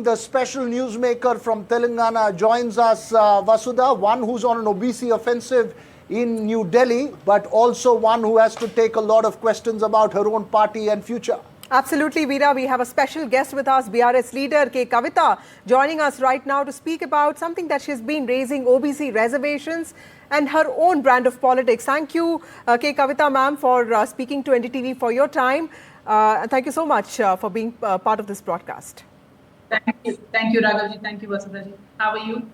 The special newsmaker from Telangana joins us, Vasudha, one who's on an OBC offensive in New Delhi, but also one who has to take a lot of questions about her own party and future. Absolutely, Veera. We have a special guest with us, BRS leader K Kavitha, joining us right now to speak about something that she's been raising, OBC reservations and her own brand of politics. Thank you, K Kavitha ma'am, for speaking to NDTV, for your time. And thank you so much for being part of this broadcast. Thank you, Raghavji. Thank you, Vasudha ji. How are you?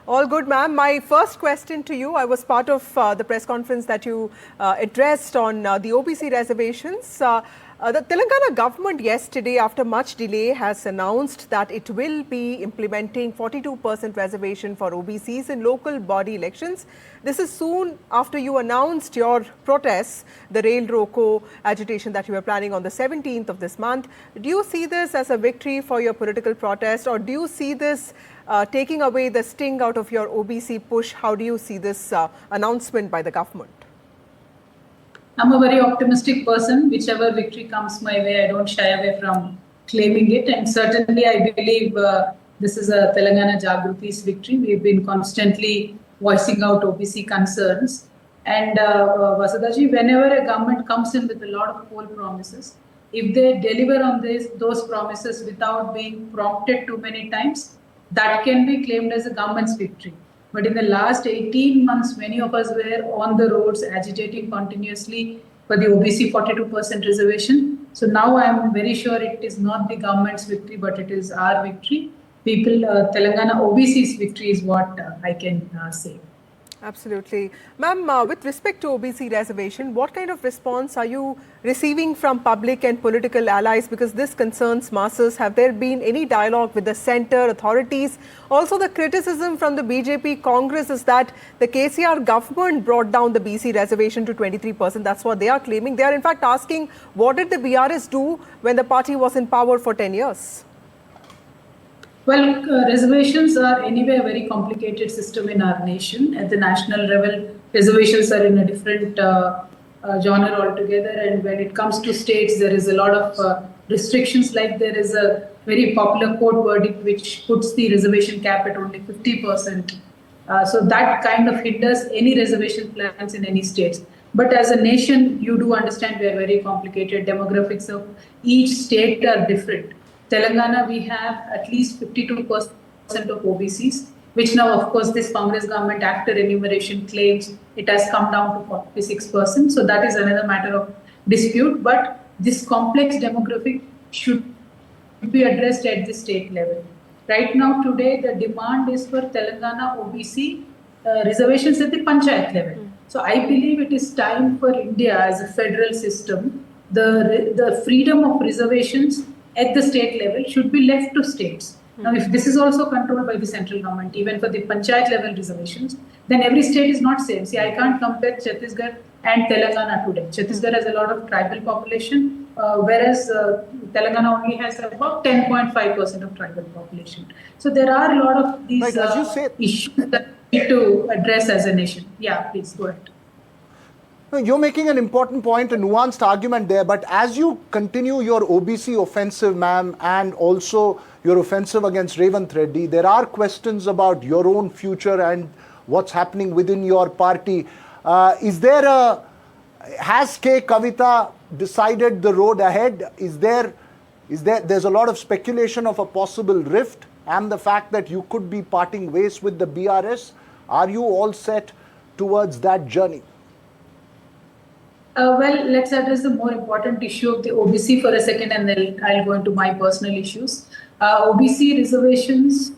All good, ma'am. My first question to you, I was part of the press conference that you addressed on the OBC reservations. The Telangana government yesterday, after much delay, has announced that it will be implementing 42% reservation for OBCs in local body elections. This is soon after you announced your protests, the Rail Roko agitation that you were planning on the 17th of this month. Do you see this as a victory for your political protest, or do you see this taking away the sting out of your OBC push? How do you see this announcement by the government? I'm a very optimistic person. Whichever victory comes my way, I don't shy away from claiming it. And certainly, I believe this is a Telangana Jagruti's victory. We've been constantly voicing out OBC concerns. And Vasudha ji, whenever a government comes in with a lot of poll promises, if they deliver on those promises without being prompted too many times, that can be claimed as a government's victory. But in the last 18 months, many of us were on the roads agitating continuously for the OBC 42% reservation. So now I am very sure it is not the government's victory, but it is our victory. People, Telangana OBC's victory is what I can say. Absolutely. Ma'am, with respect to OBC reservation, what kind of response are you receiving from public and political allies? Because this concerns masses. Have there been any dialogue with the centre, authorities? Also, the criticism from the BJP Congress is that the KCR government brought down the BC reservation to 23%. That's what they are claiming. They are in fact asking, what did the BRS do when the party was in power for 10 years? Well, reservations are anyway a very complicated system in our nation. At the national level, reservations are in a different genre altogether. And when it comes to states, there is a lot of restrictions. Like there is a very popular court verdict which puts the reservation cap at only 50%. So that kind of hinders any reservation plans in any states. But as a nation, you do understand we are very complicated. Demographics of each state are different. Telangana, we have at least 52% of OBCs, which now, of course, this Congress government, after enumeration, claims it has come down to 46%. So that is another matter of dispute. But this complex demographic should be addressed at the state level. Right now, today, the demand is for Telangana OBC reservations at the panchayat level. So I believe it is time for India as a federal system, the freedom of reservations at the state level should be left to states. Now, if this is also controlled by the central government, even for the panchayat level reservations, then every state is not same. See, I can't compare Chhattisgarh and Telangana today. Chhattisgarh has a lot of tribal population, whereas Telangana only has about 10.5% of tribal population. So there are a lot of these issues that we need to address as a nation. Yeah, please go ahead. You're making an important point, a nuanced argument there, but as you continue your OBC offensive, ma'am, and also your offensive against Revanth Reddy, there are questions about your own future and what's happening within your party. Has K Kavitha decided the road ahead? There's a lot of speculation of a possible rift and the fact that you could be parting ways with the BRS. Are you all set towards that journey? Well, let's address the more important issue of the OBC for a second, and then I'll go into my personal issues. OBC reservations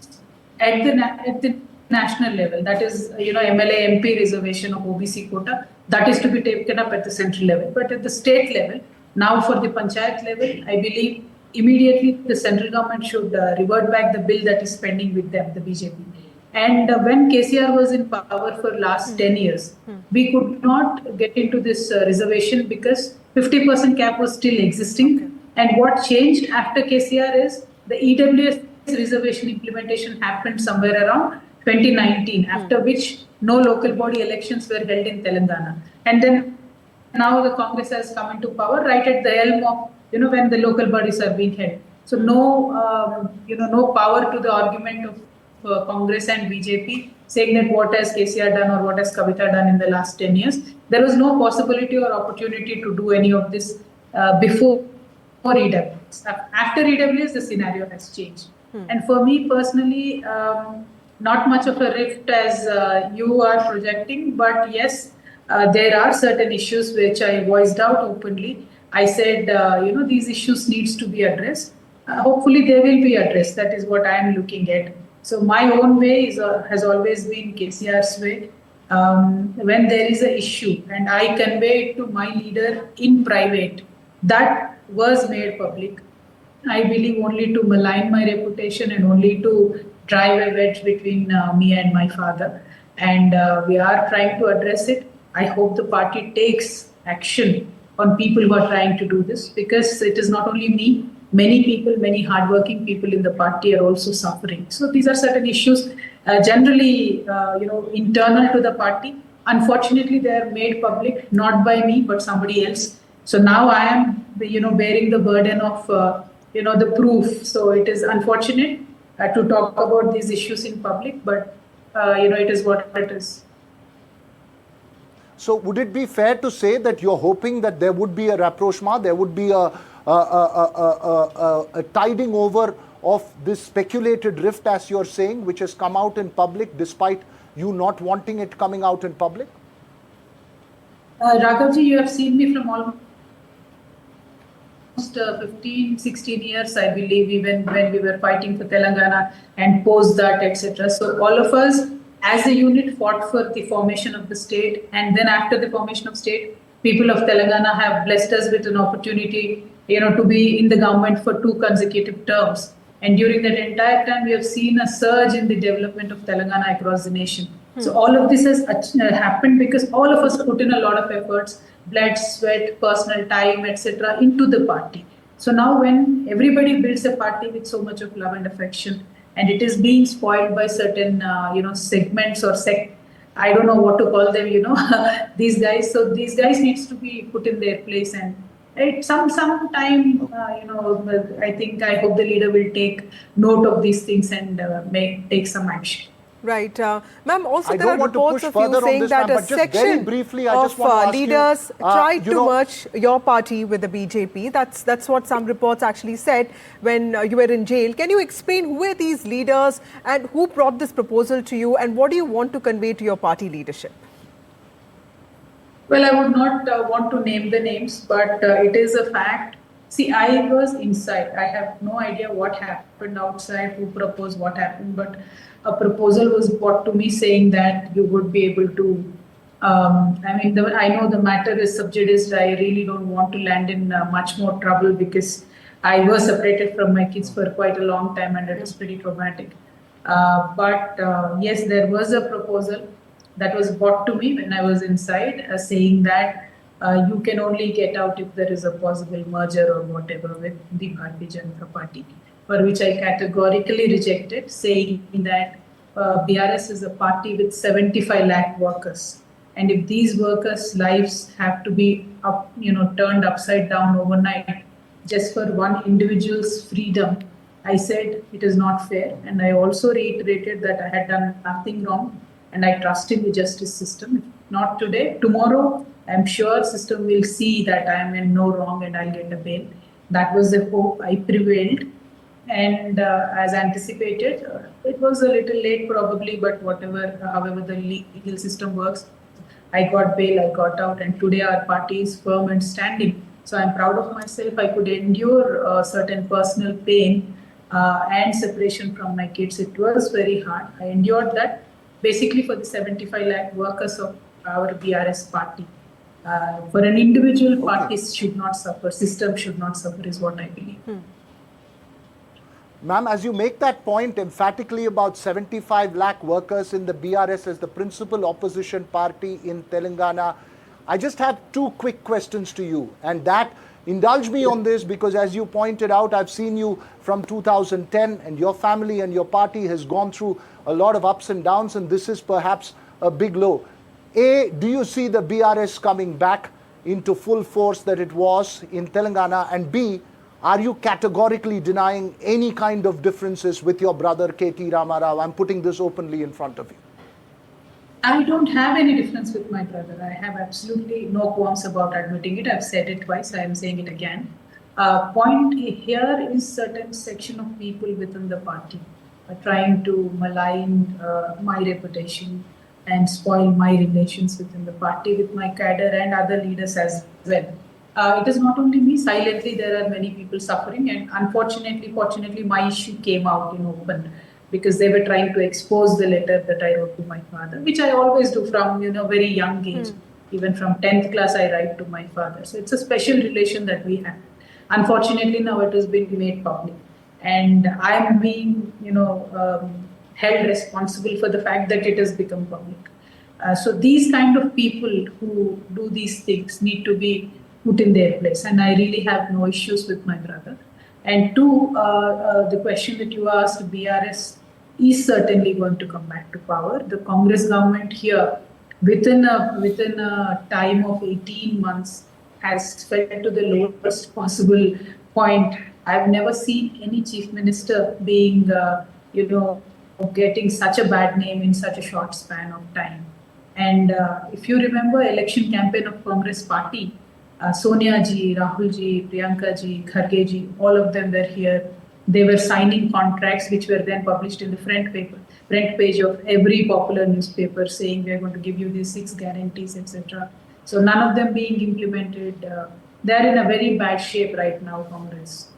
at the national level, that is, MLA MP reservation of OBC quota, that is to be taken up at the central level. But at the state level, now for the panchayat level, I believe immediately the central government should revert back the bill that is pending with them, the BJP. And when KCR was in power for last 10 years, we could not get into this reservation because 50% cap was still existing. And what changed after KCR is the EWS reservation implementation happened somewhere around 2019, after which no local body elections were held in Telangana. And then now the Congress has come into power right at the helm of, when the local bodies are being held. So no power to the argument of Congress and BJP saying that what has KCR done or what has Kavitha done in the last 10 years. There was no possibility or opportunity to do any of this before EWS. After EWS, the scenario has changed. And for me personally, not much of a rift as you are projecting, but yes, there are certain issues which I voiced out openly. I said, these issues needs to be addressed. Hopefully they will be addressed. That is what I am looking at. So my own way has always been KCR's way. When there is an issue and I convey it to my leader in private, that was made public. I believe only to malign my reputation and only to drive a wedge between me and my father. And we are trying to address it. I hope the party takes action on people who are trying to do this, because it is not only me, many people, many hardworking people in the party are also suffering. So these are certain issues generally, internal to the party. Unfortunately, they are made public, not by me, but somebody else. So now I am, bearing the burden of, the proof. So it is unfortunate to talk about these issues in public, but, it is what it is. So would it be fair to say that you're hoping that there would be a rapprochement, there would be a tiding over of this speculated rift, as you're saying, which has come out in public despite you not wanting it coming out in public? Raghavji, you have seen me from almost 15, 16 years, I believe, even when we were fighting for Telangana and post that, etc. So all of us as a unit fought for the formation of the state, and then after the formation of state, people of Telangana have blessed us with an opportunity, to be in the government for 2 consecutive terms. And during that entire time, we have seen a surge in the development of Telangana across the nation. So all of this has happened because all of us put in a lot of efforts, blood, sweat, personal time, etc., into the party. So now when everybody builds a party with so much of love and affection, and it is being spoiled by certain, segments or I don't know what to call them, these guys. So these guys needs to be put in their place, and some time, I hope the leader will take note of these things and take some action. Right. Ma'am, also I there are don't want to reports push of you further on saying this, that ma'am, a but just very section briefly, I of just want to ask you, leaders tried you to know- merge your party with the BJP. That's what some reports actually said when you were in jail. Can you explain who were these leaders and who brought this proposal to you, and what do you want to convey to your party leadership? Well, I would not want to name the names, but it is a fact. See, I was inside. I have no idea what happened outside, who proposed what happened, but a proposal was brought to me saying that you would be able to. I know the matter is sub judice. I really don't want to land in much more trouble because I was separated from my kids for quite a long time, and it was pretty traumatic. But yes, there was a proposal that was brought to me when I was inside, saying that you can only get out if there is a possible merger or whatever with the Bharatiya Janata Party, for which I categorically rejected, saying that BRS is a party with 75 lakh workers. And if these workers' lives have to be turned upside down overnight just for one individual's freedom, I said it is not fair. And I also reiterated that I had done nothing wrong and I trust in the justice system. If not today, tomorrow, I'm sure system will see that I'm in no wrong and I'll get a bail. That was the hope. I prevailed. And as anticipated, it was a little late probably, but however the legal system works, I got bail, I got out, and today our party is firm and standing. So I'm proud of myself. I could endure certain personal pain and separation from my kids. It was very hard. I endured that basically for the 75 lakh workers of our BRS party. For an individual, parties should not suffer, system should not suffer is what I believe. Ma'am, as you make that point emphatically about 75 lakh workers in the BRS as the principal opposition party in Telangana, I just have 2 quick questions to you. And that, indulge me on this, because as you pointed out, I've seen you from 2010 and your family and your party has gone through a lot of ups and downs, and this is perhaps a big low. A, do you see the BRS coming back into full force that it was in Telangana? And B, are you categorically denying any kind of differences with your brother K.T. Rama Rao? I'm putting this openly in front of you. I don't have any difference with my brother. I have absolutely no qualms about admitting it. I've said it twice. I am saying it again. Point here is certain section of people within the party trying to malign my reputation and spoil my relations within the party with my cadre and other leaders as well. It is not only me. Silently, there are many people suffering, and unfortunately, fortunately, my issue came out in open because they were trying to expose the letter that I wrote to my father, which I always do from very young age. Even from 10th class, I write to my father. So it's a special relation that we have. Unfortunately, now it has been made public, and I'm being held responsible for the fact that it has become public. So these kind of people who do these things need to be put in their place, and I really have no issues with my brother. And two, the question that you asked, BRS is certainly going to come back to power. The Congress government here, within a time of 18 months, has fell to the lowest possible point. I've never seen any chief minister being, getting such a bad name in such a short span of time. And if you remember, election campaign of Congress party, Sonia ji, Rahul ji, Priyanka ji, Kharge ji, all of them were here. They were signing contracts which were then published in the front page of every popular newspaper saying we are going to give you these 6 guarantees, etc. So none of them being implemented. They're in a very bad shape right now, Congress.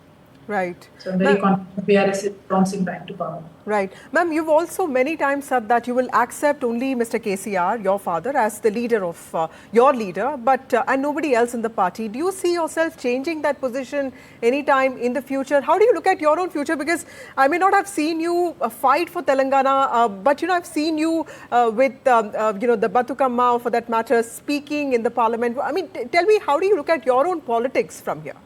Right. So I'm very confident BRS is bouncing back to power. Right. Ma'am, you've also many times said that you will accept only Mr. KCR, your father, as the leader of your leader, but and nobody else in the party. Do you see yourself changing that position anytime in the future? How do you look at your own future? Because I may not have seen you fight for Telangana, but I've seen you with the Batukamma, or for that matter, speaking in the parliament. I mean, tell me, how do you look at your own politics from here?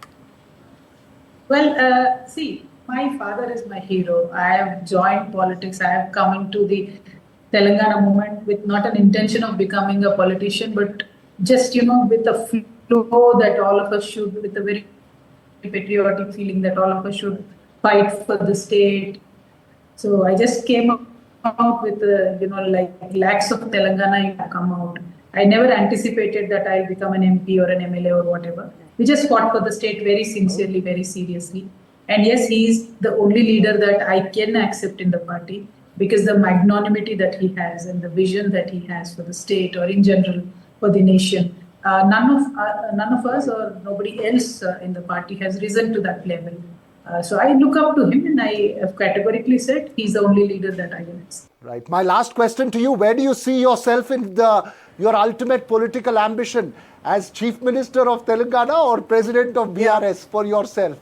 Well, see, my father is my hero. I have joined politics. I have come into the Telangana movement with not an intention of becoming a politician, but just, with a flow that all of us should, with a very patriotic feeling that all of us should fight for the state. So I just came out with, like lakhs of Telangana come out. I never anticipated that I'll become an MP or an MLA or whatever. We just fought for the state very sincerely, very seriously. And yes, he is the only leader that I can accept in the party because the magnanimity that he has and the vision that he has for the state or in general for the nation. None of us or nobody else in the party has risen to that level. So I look up to him, and I have categorically said he's the only leader that I can accept. Right. My last question to you: where do you see yourself in your ultimate political ambition, as Chief Minister of Telangana or President of BRS for yourself?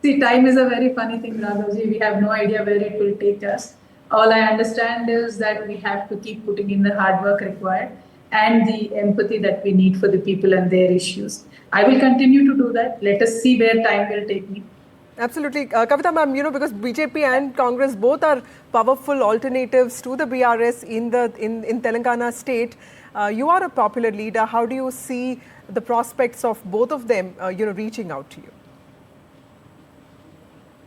See, time is a very funny thing, Raghavji. We have no idea where it will take us. All I understand is that we have to keep putting in the hard work required and the empathy that we need for the people and their issues. I will continue to do that. Let us see where time will take me. Absolutely. Kavitha ma'am, because BJP and Congress both are powerful alternatives to the BRS in Telangana state. You are a popular leader. How do you see the prospects of both of them, reaching out to you?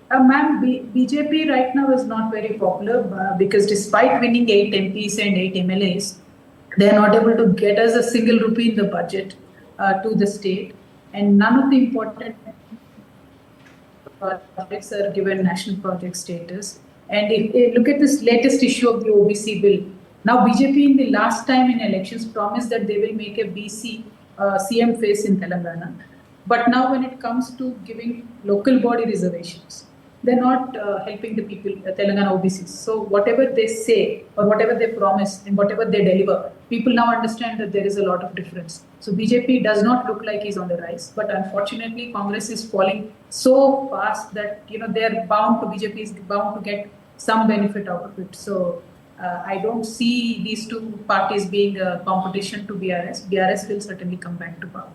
Ma'am, BJP right now is not very popular because despite winning 8 MPs and 8 MLAs, they are not able to get us a single rupee in the budget to the state, and none of the important projects are given national project status. And if you look at this latest issue of the OBC bill, now BJP in the last time in elections promised that they will make a BC CM face in Telangana. But now when it comes to giving local body reservations, they're not helping the people, Telangana OBCs. So whatever they say or whatever they promise and whatever they deliver, people now understand that there is a lot of difference. So BJP does not look like he's on the rise, but unfortunately Congress is falling so fast that BJP is bound to get some benefit out of it. So I don't see these two parties being a competition to BRS. BRS will certainly come back to power.